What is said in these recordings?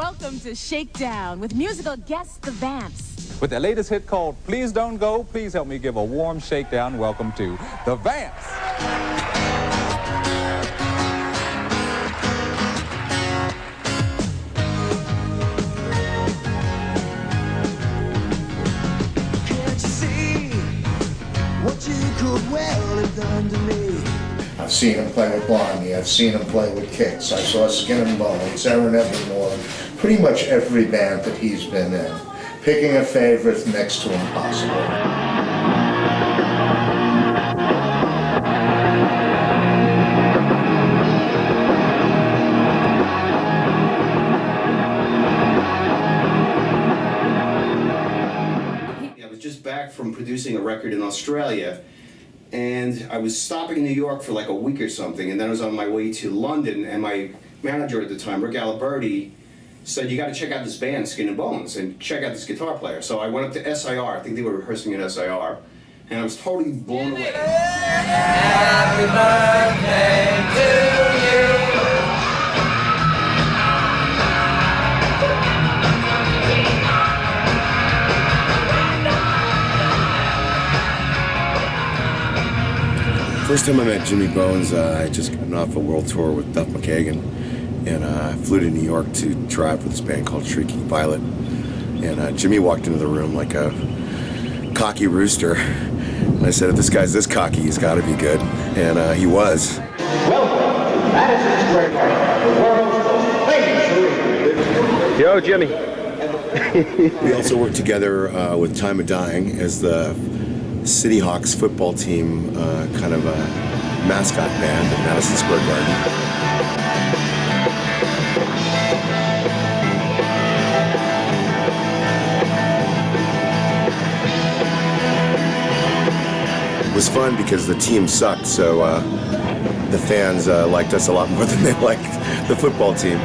Welcome to Shakedown with musical guest The Vamps. With their latest hit called Please Don't Go, please help me give a warm shakedown. Welcome to The Vamps. Can't you see what you could well have done to me? I've seen him play with Blondie, I've seen him play with Kicks, I saw Skin and Bones, Aaron Evermore, pretty much every band that he's been in. Picking a favorite next to impossible. I was just back from producing a record in Australia, and I was stopping in New York for like a week or something, and then I was on my way to London, and my manager at the time, Rick Aliberti, said, you got to check out this band, Skin and Bones, and check out this guitar player. So I went up to SIR, I think they were rehearsing at SIR, and I was totally blown away. Happy birthday to you. First time I met Jimi Bones, I just gotten off a world tour with Duff McKagan, and I flew to New York to try out for this band called Shrieking Violet. And Jimmy walked into the room like a cocky rooster, and I said, if this guy's this cocky, he's got to be good, and he was. Welcome to Madison Square Garden, the world's most famous arena. Yo, Jimmy. We also worked together with Time of Dying as the City Hawks football team, kind of a mascot band at Madison Square Garden. It was fun because the team sucked, so the fans liked us a lot more than they liked the football team.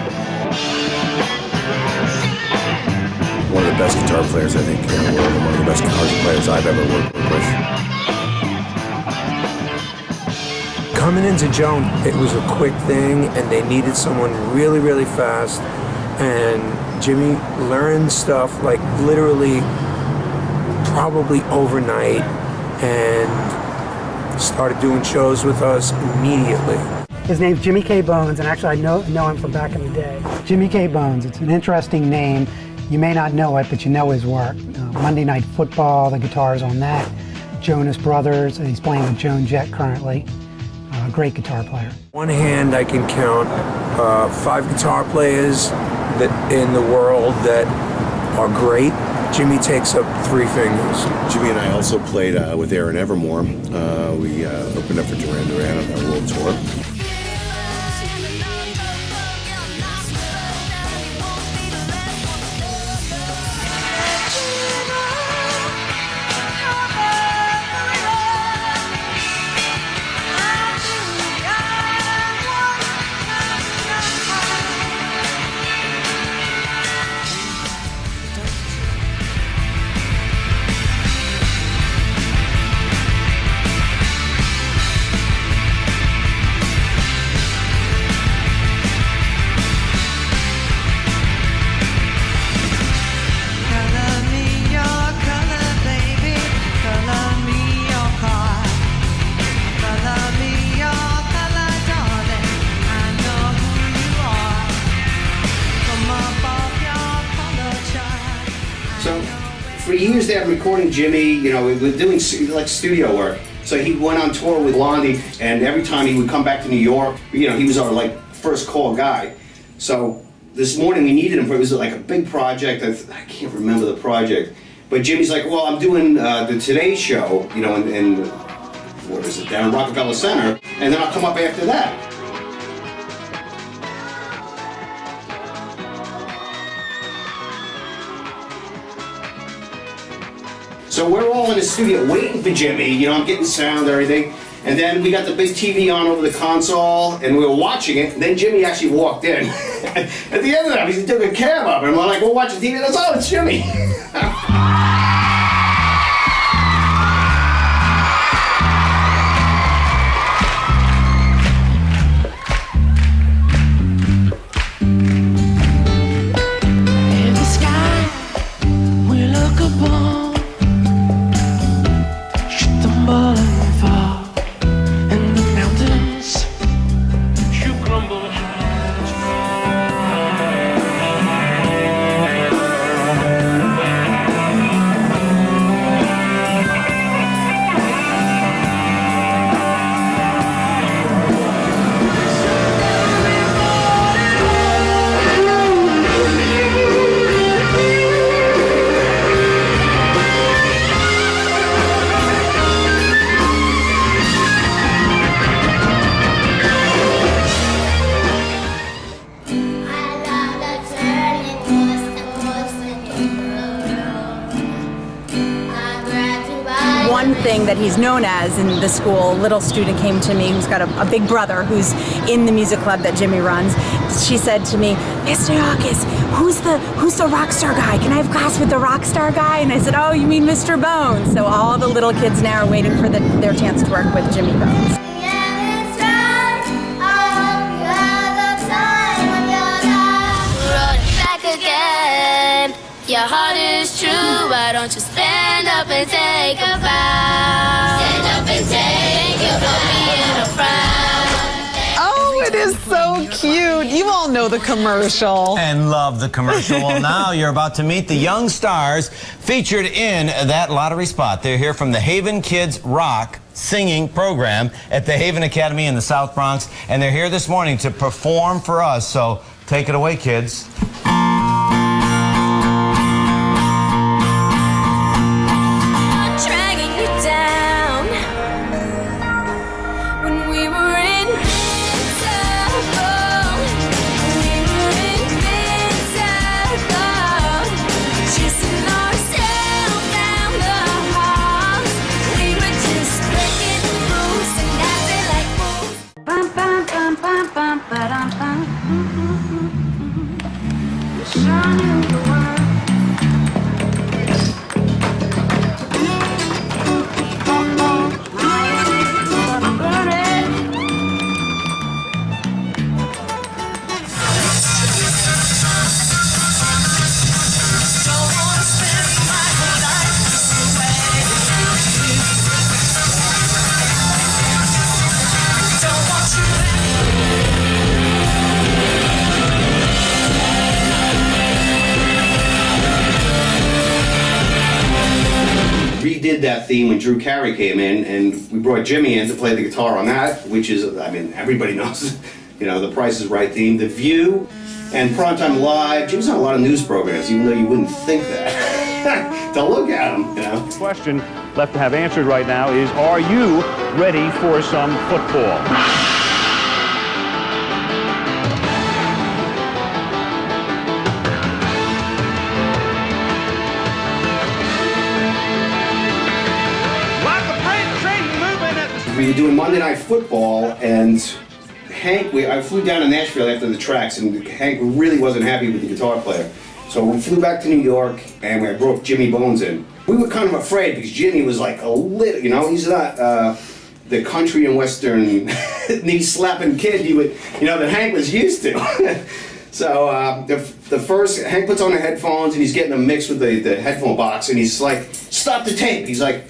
One of the best guitar players, I think, in the world, and one of the best guitar players I've ever worked with. Coming into Joan, it was a quick thing, and they needed someone really, really fast. And Jimmy learned stuff like literally probably overnight, and started doing shows with us immediately. His name's Jimi K Bones, and actually I know him from back in the day. Jimi K Bones, it's an interesting name. You may not know it, but you know his work. Monday Night Football, the guitars on that. Jonas Brothers, he's playing with Joan Jett currently. Great guitar player. One hand I can count 5 guitar players that in the world that are great. Jimmy takes up 3 fingers. Jimmy and I also played with Aaron Evermore. We opened up for Duran Duran on our world tour. For years they had been recording Jimmy, you know, we were doing like studio work. So he went on tour with Blondie, and every time he would come back to New York, you know, he was our like first call guy. So this morning we needed him for, it was like a big project. I can't remember the project, but Jimmy's like, well, I'm doing the Today Show, you know, in what is it, down Rockefeller Center, and then I'll come up after that. So we're all in the studio waiting for Jimmy, you know, I'm getting sound and everything. And then we got the big TV on over the console, and we were watching it, and then Jimmy actually walked in. At the end of that, he took a cab up, and we're like, we're watching TV, that's all, it's Jimmy. thing that he's known as in the school. A little student came to me who's got a big brother who's in the music club that Jimmy runs. She said to me, Mr. Hawkins, who's the rock star guy? Can I have class with the rock star guy? And I said, oh, you mean Mr. Bones? So all the little kids now are waiting for their chance to work with Jimmy Bones. Your heart is true, why don't you stand up and take a bow? Stand up and take a bow. Oh, it is so cute. You all know the commercial. And love the commercial. Well, now you're about to meet the young stars featured in that lottery spot. They're here from the Haven Kids Rock singing program at the Haven Academy in the South Bronx, and they're here this morning to perform for us. So take it away, kids. Redid that theme when Drew Carey came in, and we brought Jimmy in to play the guitar on that, which is, I mean, everybody knows, you know, the Price is Right theme, The View, and Primetime Live. Jimmy's on a lot of news programs, even though you wouldn't think that. To look at him, you know. The question left to have answered right now is, are you ready for some football? We were doing Monday Night Football, and Hank, I flew down to Nashville after the tracks, and Hank really wasn't happy with the guitar player. So we flew back to New York, and I brought Jimmy Bones in. We were kind of afraid, because Jimmy was like a little, you know, he's not the country and western knee-slapping kid that Hank was used to. So the first, Hank puts on the headphones, and he's getting them mixed with the headphone box, and he's like, stop the tape. He's like,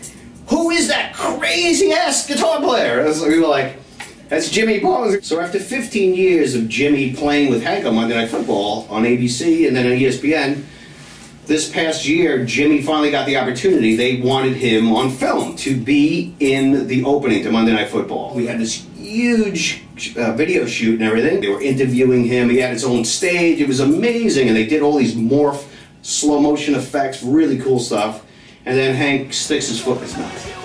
who is that crazy-ass guitar player? So we were like, that's Jimmy Bones. So after 15 years of Jimmy playing with Hank on Monday Night Football on ABC and then on ESPN, this past year, Jimmy finally got the opportunity. They wanted him on film to be in the opening to Monday Night Football. We had this huge video shoot and everything. They were interviewing him. He had his own stage. It was amazing. And they did all these morph, slow motion effects, really cool stuff. And then Hank sticks his foot in his mouth.